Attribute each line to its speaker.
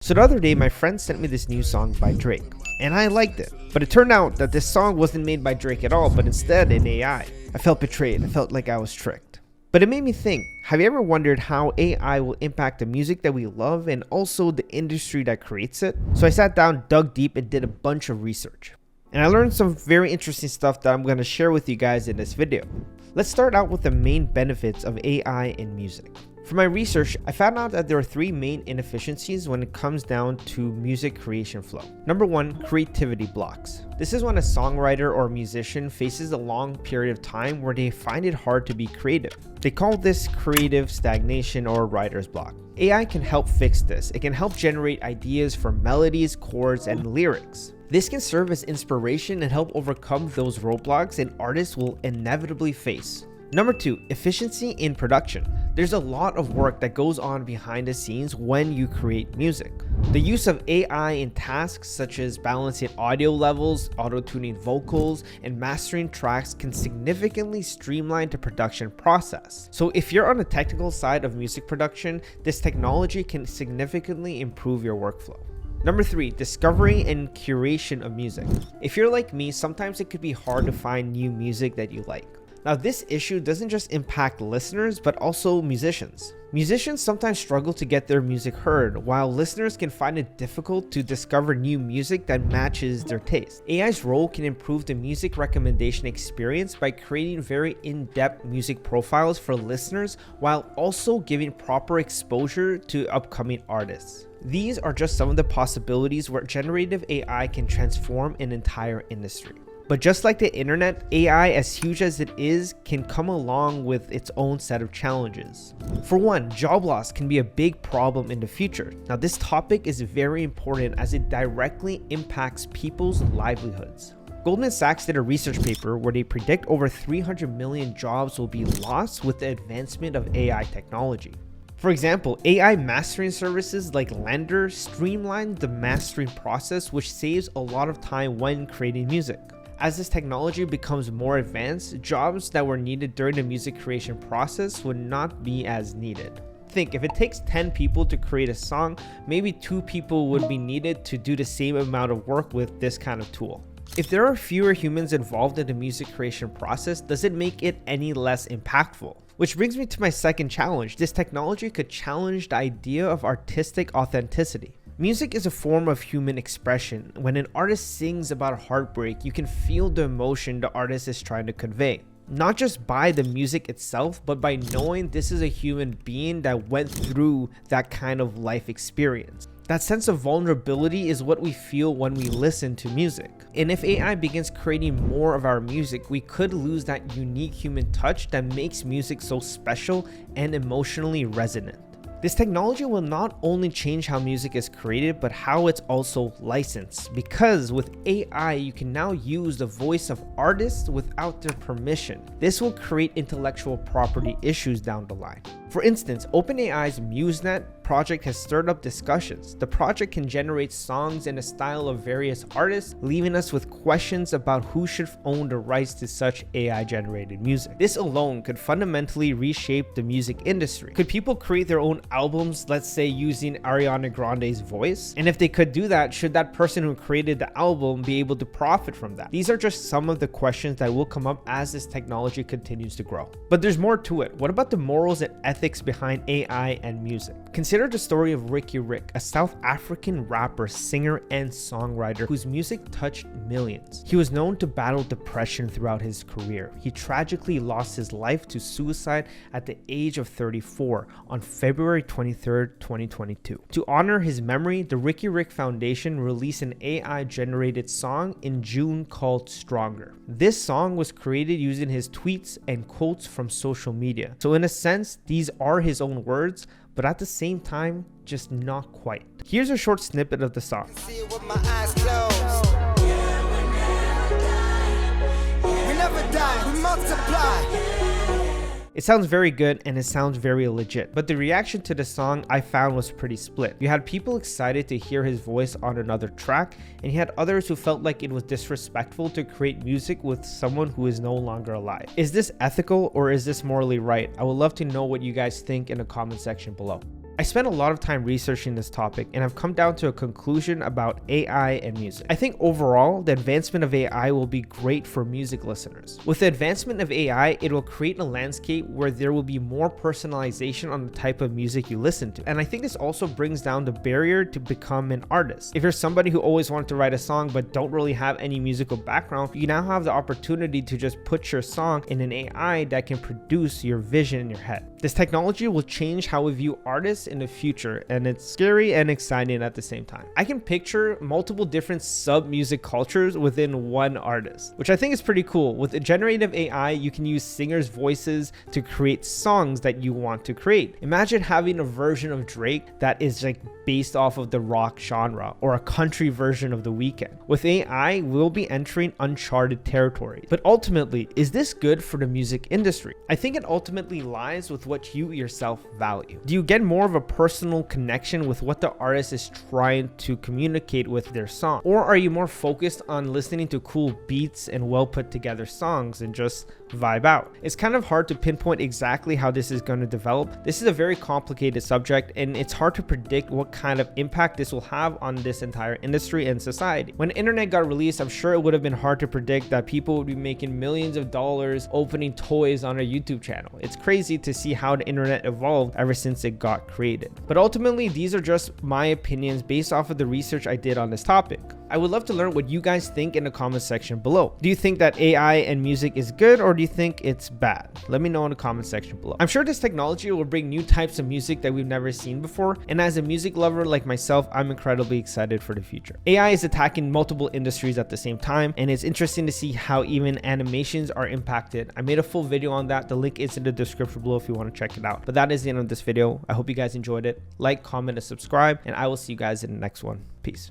Speaker 1: So the other day, my friend sent me this new song by Drake, and I liked it. But it turned out that this song wasn't made by Drake at all, but instead an AI. I felt betrayed. I felt like I was tricked. But it made me think, have you ever wondered how AI will impact the music that we love and also the industry that creates it? So I sat down, dug deep, and did a bunch of research. And I learned some very interesting stuff that I'm going to share with you guys in this video. Let's start out with the main benefits of AI in music. For my research, I found out that there are three main inefficiencies when it comes down to music creation flow. Number one, creativity blocks. This is when a songwriter or musician faces a long period of time where they find it hard to be creative. They call this creative stagnation or writer's block. AI can help fix this. It can help generate ideas for melodies, chords, and lyrics. This can serve as inspiration and help overcome those roadblocks an artist will inevitably face. Number two, efficiency in production. There's a lot of work that goes on behind the scenes when you create music. The use of AI in tasks such as balancing audio levels, auto-tuning vocals, and mastering tracks can significantly streamline the production process. So if you're on the technical side of music production, this technology can significantly improve your workflow. Number three, discovery and curation of music. If you're like me, sometimes it could be hard to find new music that you like. Now, this issue doesn't just impact listeners, but also musicians. Musicians sometimes struggle to get their music heard, while listeners can find it difficult to discover new music that matches their taste. AI's role can improve the music recommendation experience by creating very in-depth music profiles for listeners, while also giving proper exposure to upcoming artists. These are just some of the possibilities where generative AI can transform an entire industry. But just like the internet, AI, as huge as it is, can come along with its own set of challenges. For one, job loss can be a big problem in the future. Now, this topic is very important as it directly impacts people's livelihoods. Goldman Sachs did a research paper where they predict over 300 million jobs will be lost with the advancement of AI technology. For example, AI mastering services like Lender streamline the mastering process, which saves a lot of time when creating music. As this technology becomes more advanced, jobs that were needed during the music creation process would not be as needed. Think, if it takes 10 people to create a song, maybe 2 people would be needed to do the same amount of work with this kind of tool. If there are fewer humans involved in the music creation process, does it make it any less impactful? Which brings me to my second challenge. This technology could challenge the idea of artistic authenticity. Music is a form of human expression. When an artist sings about heartbreak, you can feel the emotion the artist is trying to convey. Not just by the music itself, but by knowing this is a human being that went through that kind of life experience. That sense of vulnerability is what we feel when we listen to music. And if AI begins creating more of our music, we could lose that unique human touch that makes music so special and emotionally resonant. This technology will not only change how music is created, but how it's also licensed. Because with AI, you can now use the voice of artists without their permission. This will create intellectual property issues down the line. For instance, OpenAI's MuseNet project has stirred up discussions. The project can generate songs in the style of various artists, leaving us with questions about who should own the rights to such AI-generated music. This alone could fundamentally reshape the music industry. Could people create their own albums, let's say using Ariana Grande's voice? And if they could do that, should that person who created the album be able to profit from that? These are just some of the questions that will come up as this technology continues to grow. But there's more to it. What about the morals and ethics behind AI and music? Consider the story of Riky Rick, a South African rapper, singer, and songwriter whose music touched millions. He was known to battle depression throughout his career. He tragically lost his life to suicide at the age of 34 on February 23, 2022. To honor his memory, the Riky Rick Foundation released an AI-generated song in June called Stronger. This song was created using his tweets and quotes from social media. So in a sense, these are his own words, but at the same time, just not quite. Here's a short snippet of the song. It sounds very good and it sounds very legit, but the reaction to the song I found was pretty split. You had people excited to hear his voice on another track, and you had others who felt like it was disrespectful to create music with someone who is no longer alive. Is this ethical or is this morally right? I would love to know what you guys think in the comment section below. I spent a lot of time researching this topic and have come down to a conclusion about AI and music. I think overall, the advancement of AI will be great for music listeners. With the advancement of AI, it will create a landscape where there will be more personalization on the type of music you listen to. And I think this also brings down the barrier to become an artist. If you're somebody who always wanted to write a song but don't really have any musical background, you now have the opportunity to just put your song in an AI that can produce your vision in your head. This technology will change how we view artists in the future, and it's scary and exciting at the same time. I can picture multiple different sub-music cultures within one artist, which I think is pretty cool. With a generative AI, you can use singers' voices to create songs that you want to create. Imagine having a version of Drake that is like based off of the rock genre, or a country version of The Weeknd. With AI, we'll be entering uncharted territory. But ultimately, is this good for the music industry? I think it ultimately lies with what you yourself value. Do you get more of a personal connection with what the artist is trying to communicate with their song? Or are you more focused on listening to cool beats and well put together songs and just vibe out? It's kind of hard to pinpoint exactly how this is going to develop. This is a very complicated subject, and it's hard to predict what kind of impact this will have on this entire industry and society. When the internet got released, I'm sure it would have been hard to predict that people would be making millions of dollars opening toys on a YouTube channel. It's crazy to see how the internet evolved ever since it got created. But ultimately, these are just my opinions based off of the research I did on this topic. I would love to learn what you guys think in the comment section below. Do you think that AI and music is good, or do you think it's bad? Let me know in the comment section below. I'm sure this technology will bring new types of music that we've never seen before, and as a music lover like myself, I'm incredibly excited for the future. AI is attacking multiple industries at the same time, and it's interesting to see how even animations are impacted. I made a full video on that. The link is in the description below if you want to check it out. But that is the end of this video. I hope you guys enjoyed it. Like, comment, and subscribe, and I will see you guys in the next one. Peace.